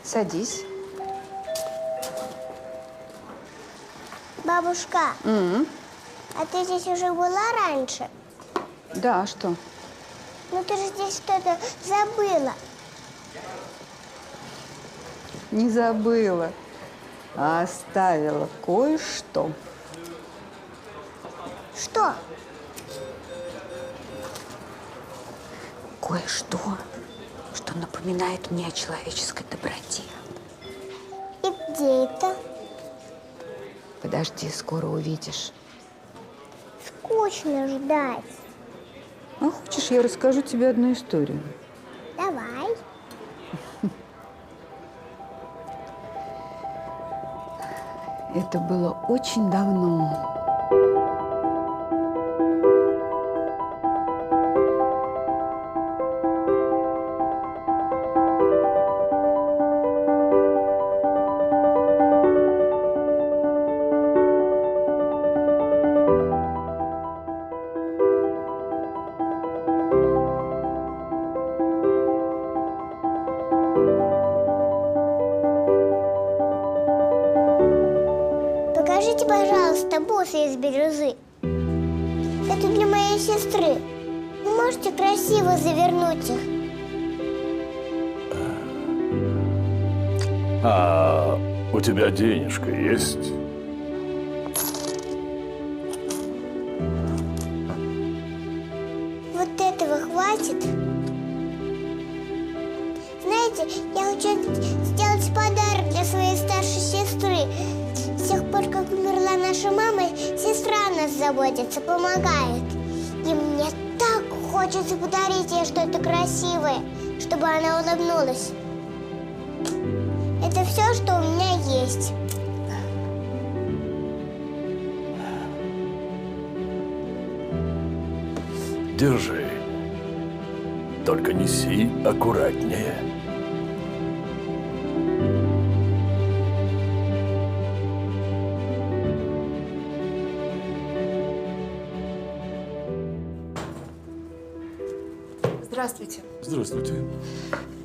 Садись. Бабушка, а ты здесь уже была раньше? Да, а что? Ну ты же здесь что-то забыла. Не забыла, а оставила кое-что. Что? Кое-что, что напоминает мне о человеческой доброте. И где это? Подожди, скоро увидишь. Скучно ждать. А хочешь, я расскажу тебе одну историю? Давай. Это было очень давно. Покажите, пожалуйста, бусы из бирюзы. Это для моей сестры. Вы можете красиво завернуть их? А у тебя денежка есть? Вот этого хватит? Знаете, я хочу сделать подарок для своей старшей сестры. С тех пор, как умерла наша мама, сестра о нас заботится, помогает. И мне так хочется подарить ей что-то красивое, чтобы она улыбнулась. Это все, что у меня есть. Держи. Только неси аккуратнее. Здравствуйте. Здравствуйте.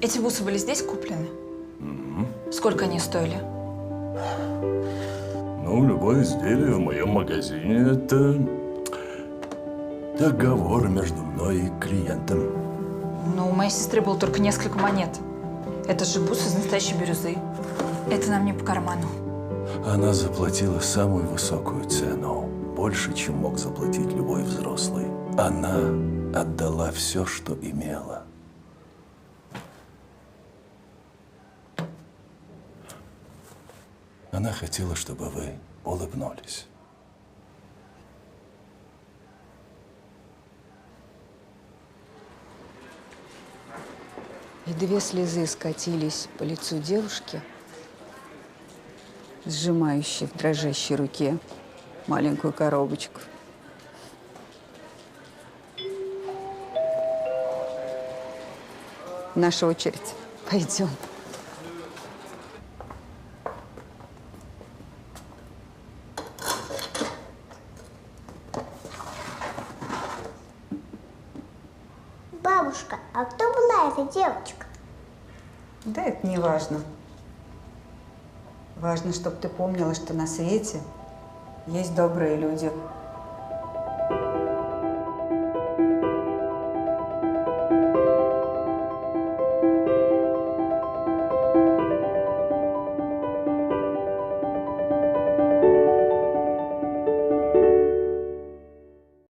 Эти бусы были здесь куплены? Сколько они стоили? Ну, любое изделие в моем магазине – это договор между мной и клиентом. Ну, у моей сестры было только несколько монет. Это же бусы из настоящей бирюзы. Это нам не по карману. Она заплатила самую высокую цену. Больше, чем мог заплатить любой взрослый. Она отдала все, что имела. Она хотела, чтобы вы улыбнулись. И 2 слезы скатились по лицу девушки, сжимающей в дрожащей руке маленькую коробочку. Наша очередь. Пойдем. Бабушка, а кто была эта девочка? Да это не важно. Важно, чтобы ты помнила, что на свете есть добрые люди.